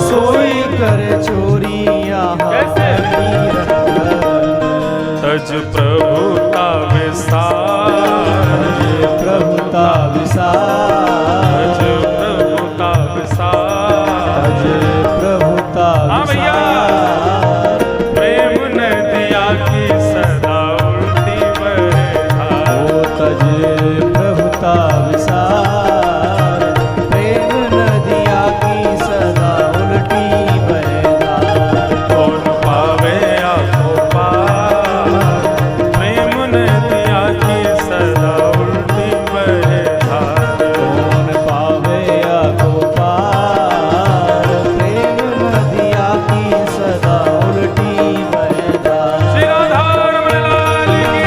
सोई कर चोरियां कैसे? अहीरन करन। तज प्रभुता विसार, प्रभुता विसार, तज प्रभुता विसार। प्रभुता हाँ भैया, प्रेम नदिया की सदा उल्टी बहे धार। ओ तज प्रभुता विसार, प्रेम नदिया की सदा उल्टी बहे धार। कौन पावे आपको पार, प्रेम नदिया की सदा उल्टी बहे धार। कौन पावे आको पार, प्रेम नदिया की सदा उल्टी बहे धार। श्री राधा रमण लाल की।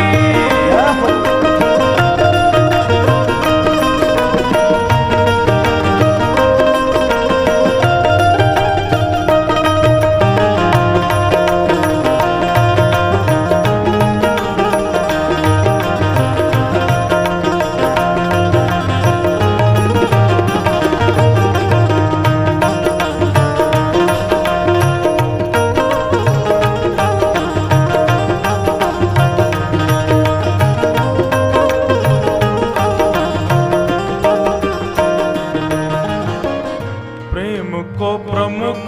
प्रेम को प्रमुख,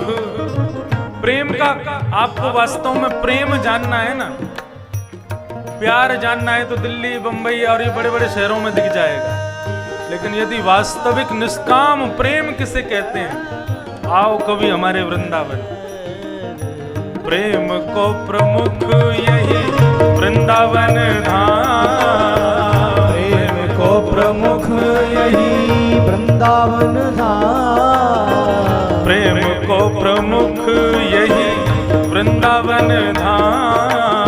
प्रेम का आपको वास्तव में प्रेम जानना है ना, प्यार जानना है तो दिल्ली बंबई और ये बड़े बड़े शहरों में दिख जाएगा। लेकिन यदि वास्तविक निष्काम प्रेम किसे कहते हैं, आओ कभी हमारे वृंदावन। प्रेम को प्रमुख यही वृंदावन धाम, प्रेम को प्रमुख यही वृंदावन धाम। प्रेम को प्रमुख यही वृंदावन धाम।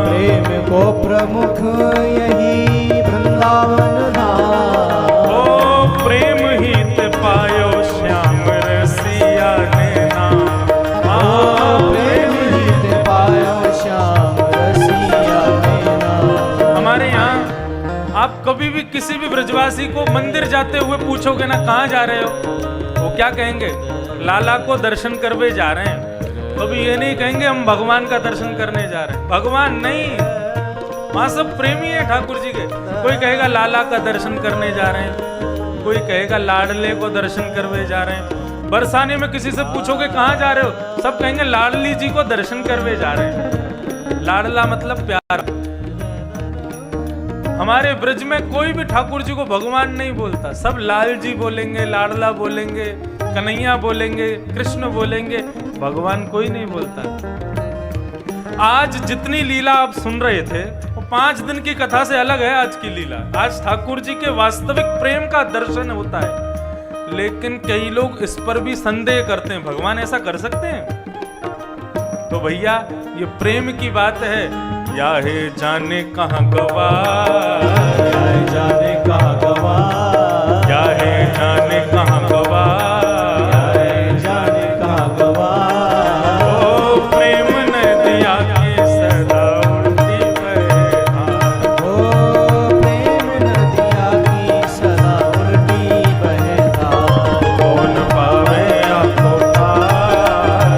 प्रेम को प्रमुख यही वृंदावन धाम। ओ प्रेम हित पायो श्याम रसिया ने नाम। प्रेम हित पायो श्याम रसिया ने नाम। हमारे यहाँ आप कभी भी किसी भी ब्रजवासी को मंदिर जाते हुए पूछोगे ना कहाँ जा रहे हो, वो क्या कहेंगे? लाला को दर्शन करवे जा रहे हैं। कभी ये नहीं कहेंगे हम भगवान का दर्शन करने जा रहे हैं। भगवान नहीं, वहाँ सब प्रेमी है ठाकुर जी के। कोई कहेगा लाला का दर्शन करने जा रहे हैं, कोई कहेगा लाडले को दर्शन करवे जा रहे हैं। बरसाने में किसी से पूछोगे कहाँ जा रहे हो, सब कहेंगे लाडली जी को दर्शन करवे जा रहे हैं। लाडला मतलब प्यार। हमारे ब्रज में कोई भी ठाकुर जी को भगवान नहीं बोलता, सब लाल जी बोलेंगे, लाडला बोलेंगे, कन्हैया बोलेंगे, कृष्ण बोलेंगे, भगवान कोई नहीं बोलता। आज जितनी लीला आप सुन रहे थे वो 5 दिन की कथा से अलग है आज की लीला। आज ठाकुर जी के वास्तविक प्रेम का दर्शन होता है, लेकिन कई लोग इस पर भी संदेह करते हैं, भगवान ऐसा कर सकते हैं? तो भैया ये प्रेम की बात है। या है जाने कहाँ गवा, या है जाने कहाँ गवा, या है जाने कहाँ गवा, या है जाने कहाँ गवा। ओ प्रेम नदिया की सदा उल्टी बहे धार। ओ प्रेम नदिया की सदा उल्टी बहे धार। कौन पावे आपको पार,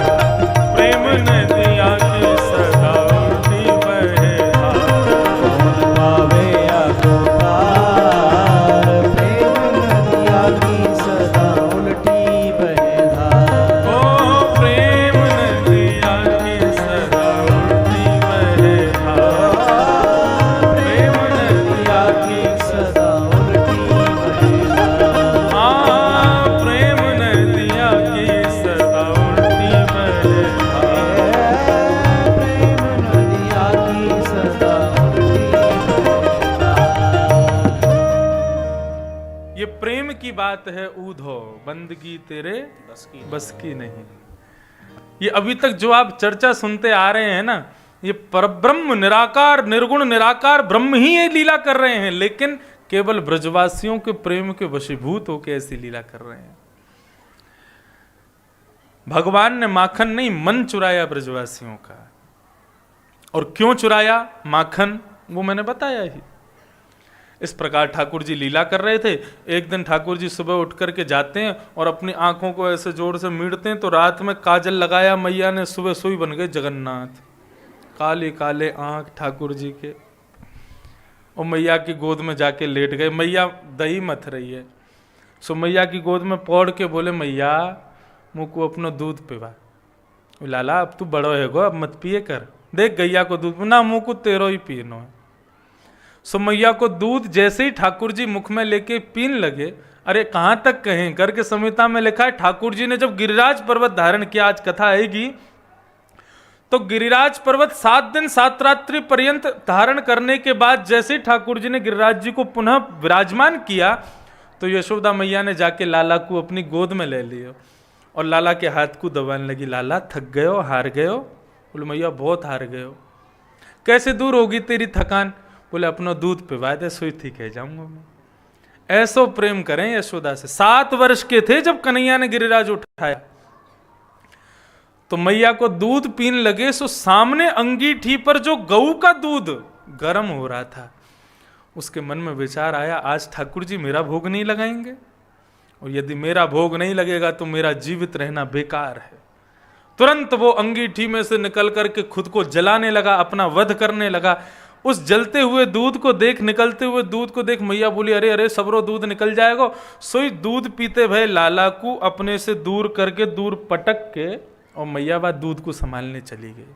प्रेम नदिया की सदा उल्टी बहे धार। कौन पावे आपको पार, प्रेम नदिया की सदा उल्टी बहे धार। ओ प्रेम नदिया की सदा उल्टी बहे धार। प्रेम नदिया की सदा उल्टी बहे धार। हाँ, प्रेम नदिया की सदा उल्टी बहे धार। प्रेम नदिया की सदा उल्टी बहे धार। ये प्रेम की बात है ऊधो, बंदगी तेरे बस की नहीं। ये अभी तक जो आप चर्चा सुनते आ रहे हैं ना, ये परब्रह्म निराकार निर्गुण निराकार ब्रह्म ही ये लीला कर रहे हैं, लेकिन केवल ब्रजवासियों के प्रेम के वशीभूत होकर ऐसी लीला कर रहे हैं। भगवान ने माखन नहीं, मन चुराया ब्रजवासियों का। और क्यों चुराया माखन, वो मैंने बताया ही। इस प्रकार ठाकुर जी लीला कर रहे थे। एक दिन ठाकुर जी सुबह उठ करके जाते हैं और अपनी आंखों को ऐसे जोर से मीड़ते हैं, तो रात में काजल लगाया मैया ने, सुबह सुई बन गए जगन्नाथ। काले काले आंख ठाकुर जी के, और मैया की गोद में जाके लेट गए। मैया दही मथ रही है, सो मैया की गोद में पौड़ के बोले, मैया मुँह को अपना दूध पिवा। लाला अब तू बड़ो है गो, अब मत पिए कर, देख गैया को दूध ना, मुँह को तेरो ही पीनो है। सो मैया को दूध जैसे ही ठाकुर जी मुख में लेके पीन लगे, अरे कहां तक कहें, गर्ग संहिता में लिखा है ठाकुर जी ने जब गिरिराज पर्वत धारण किया, आज कथा आएगी, तो गिरिराज पर्वत 7 दिन 7 रात्रि पर्यंत धारण करने के बाद जैसे ही ठाकुर जी ने गिरिराज जी को पुनः विराजमान किया, तो यशोदा मैया ने जाके लाला को अपनी गोद में ले लिया और लाला के हाथ को दबाने लगी। लाला थक गए हो, हार गए हो? बोले मैया बहुत हार गए हो। कैसे दूर होगी तेरी थकान? बोले अपना दूध पिवा दे, सोई ठीक है जाऊंगा मैं। ऐसो प्रेम करें यशोदा से। 7 वर्ष के थे जब कन्हैया ने गिरिराज उठाया, तो मैया को दूध पीने लगे, सो सामने अंगीठी पर जो गऊ का दूध गर्म हो रहा था, उसके मन में विचार आया, आज ठाकुर जी मेरा भोग नहीं लगाएंगे, और यदि मेरा भोग नहीं लगेगा तो मेरा जीवित रहना बेकार है। तुरंत वो अंगीठी में से निकल करके खुद को जलाने लगा, अपना वध करने लगा। उस जलते हुए दूध को देख, निकलते हुए दूध को देख मैया बोली, अरे अरे सबरो दूध निकल जाएगा। सोई दूध पीते भय लाला को अपने से दूर करके, दूर पटक के, और मैया बात दूध को संभालने चली गई।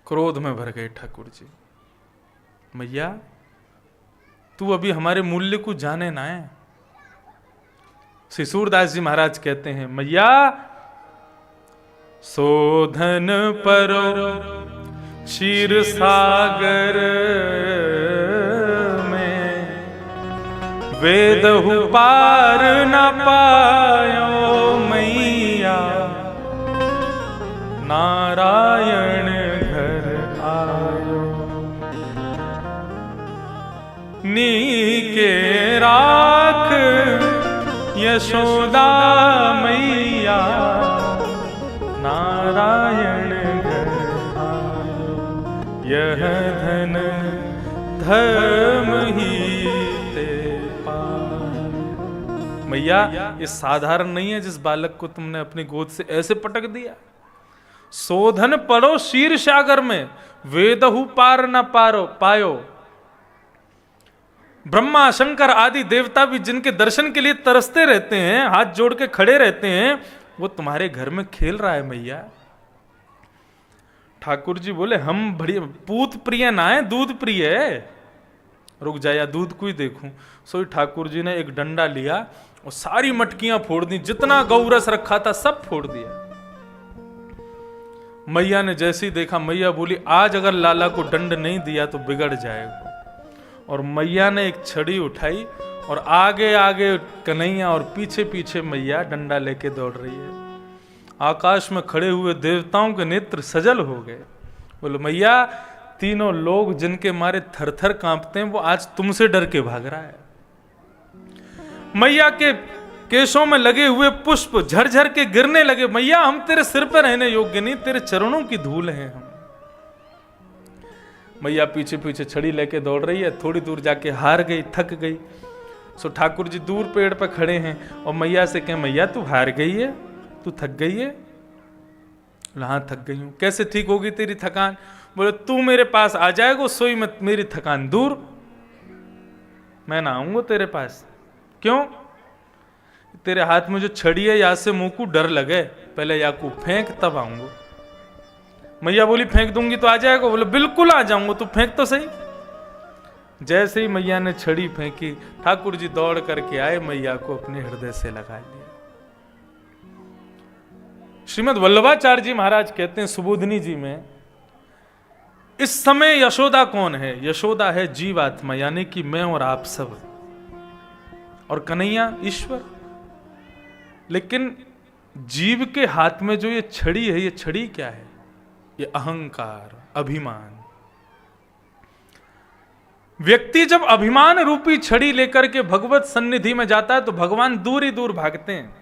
क्रोध में भर गए ठाकुर जी, मैया तू अभी हमारे मूल्य को जाने ना है। श्री सूरदास जी महाराज कहते हैं, मैया शोधन परो क्षीर सागर में, वेदहु पार न पायो मैया, नारायण घर आयो। नीके राख यशोदा मैया, नारायण घर आयो। यह धन धर्म ही ते पायो। मैया ये साधारण नहीं है जिस बालक को तुमने अपनी गोद से ऐसे पटक दिया। शोधन पड़ो शीर सागर में, वेदहु पार न पायो। ब्रह्मा शंकर आदि देवता भी जिनके दर्शन के लिए तरसते रहते हैं, हाथ जोड़ के खड़े रहते हैं, वो तुम्हारे घर में खेल रहा है मैया। ठाकुर जी बोले, हम बढ़िया पूत प्रिय ना है, दूध प्रिय है। रुक जाया, दूध को ही देखूं। सो ठाकुर जी ने एक डंडा लिया और सारी मटकियां फोड़ दी, जितना गौरस रखा था सब फोड़ दिया। मैया ने जैसे ही देखा, मैया बोली आज अगर लाला को दंड नहीं दिया तो बिगड़ जाएगा। और मैया ने एक छड़ी उठाई और आगे आगे कन्हैया और पीछे पीछे मैया डंडा लेके दौड़ रही है। आकाश में खड़े हुए देवताओं के नेत्र सजल हो गए। बोलो मैया, तीनों लोग जिनके मारे थर थर कांपते हैं वो आज तुमसे डर के भाग रहा है। मैया के केशों में लगे हुए पुष्प झरझर के गिरने लगे। मैया, हम तेरे सिर पर रहने योग्य नहीं, तेरे चरणों की धूल हैं हम। मैया पीछे पीछे छड़ी लेके दौड़ रही है। थोड़ी दूर जाके हार गई, थक गई। सो ठाकुर जी दूर पेड़ पर खड़े हैं और मैया से कहें, मैया तू हार गई है, तू थक गई है? हाँ थक गई हूं। कैसे ठीक होगी तेरी थकान? बोले तू मेरे पास आ जाएगा सोई में मेरी थकान दूर, मैं ना आऊंगा तेरे पास। क्यों? तेरे हाथ में जो छड़ी है यहां से मुंह को डर लगे, पहले या को फेंक तब आऊंगा। मैया बोली फेंक दूंगी तो आ जाएगा? बोले बिल्कुल आ जाऊंगा, तू फेंक तो सही। जैसे ही मैया ने छड़ी फेंकी, ठाकुर जी दौड़ करके आए, मैया को अपने हृदय से लगा लिया। श्रीमद् वल्लभाचार्य जी महाराज कहते हैं सुबोधनी जी में, इस समय यशोदा कौन है? यशोदा है जीवात्मा, यानी कि मैं और आप सब, और कन्हैया ईश्वर। लेकिन जीव के हाथ में जो ये छड़ी है, ये छड़ी क्या है? ये अहंकार, अभिमान। व्यक्ति जब अभिमान रूपी छड़ी लेकर के भगवत सन्निधि में जाता है तो भगवान दूर ही दूर भागते हैं।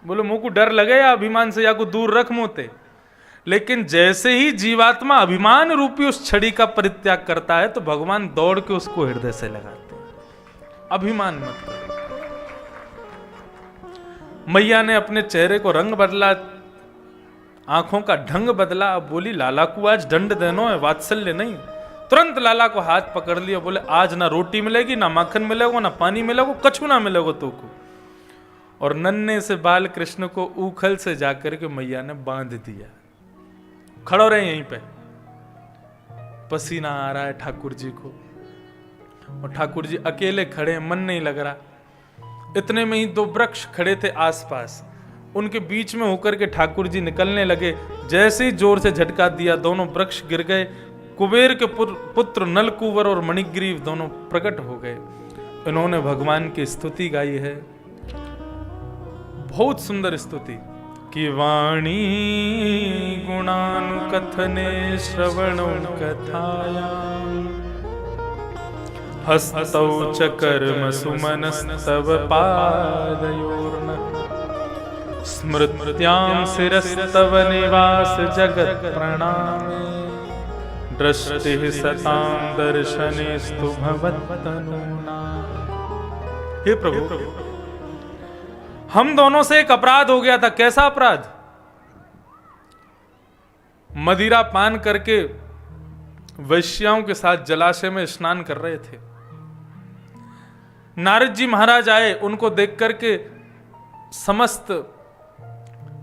बोलो मुंह को डर लगे या अभिमान से, या को दूर रख मोते। लेकिन जैसे ही जीवात्मा अभिमान रूपी उस छड़ी का परित्याग करता है तो भगवान दौड़ के उसको हृदय से लगाते हैं। अभिमान मत करो। मैया ने अपने चेहरे को रंग बदला, आंखों का ढंग बदला। बोली लाला को आज दंड देनो है, वात्सल्य नहीं। तुरंत लाला को हाथ पकड़ लिया। बोले आज ना रोटी मिलेगी, ना माखन मिलेगा, ना पानी मिलेगा, कछु ना मिलेगा तो को। और नन्हे से बाल कृष्ण को उखल से जाकर के मैया ने बांध दिया। खड़ो रहे यहीं पे। पसीना आ रहा है ठाकुर जी को, और ठाकुर जी अकेले खड़े हैं, मन नहीं लग रहा। इतने में ही दो वृक्ष खड़े थे आसपास, उनके बीच में होकर के ठाकुर जी निकलने लगे। जैसे ही जोर से झटका दिया, दोनों वृक्ष गिर गए। कुबेर के पुत्र नलकुवर और मणिग्रीव दोनों प्रकट हो गए। इन्होंने भगवान की स्तुति गाई है, बहुत सुंदर स्तुति। कि वाणी गुणानुकथने श्रवणो कथाया, हस्तौ च कर्म सुमनस्तव पादयोर्न, स्मृत्यां शिरस्तव निवास जगत् प्रणामे, दृष्टिः सतां दर्शनेस्तु भवत्तनूना। हे प्रभु, हम दोनों से एक अपराध हो गया था। कैसा अपराध? मदिरा पान करके वैश्याओं के साथ जलाशय में स्नान कर रहे थे। नारद जी महाराज आए, उनको देख करके समस्त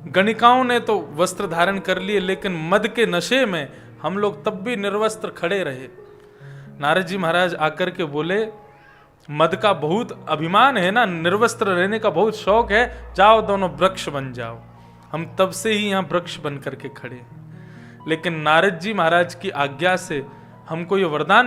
गणिकाओं ने तो वस्त्र धारण कर लिए, लेकिन मद के नशे में हम लोग तब भी निर्वस्त्र खड़े रहे। नारद जी महाराज आकर के बोले, मद का बहुत अभिमान है ना, निर्वस्त्र रहने का बहुत शौक है, जाओ दोनों वृक्ष बन जाओ। हम तब से ही यहां वृक्ष बन करके खड़े। लेकिन नारद जी महाराज की आज्ञा से हमको ये वरदान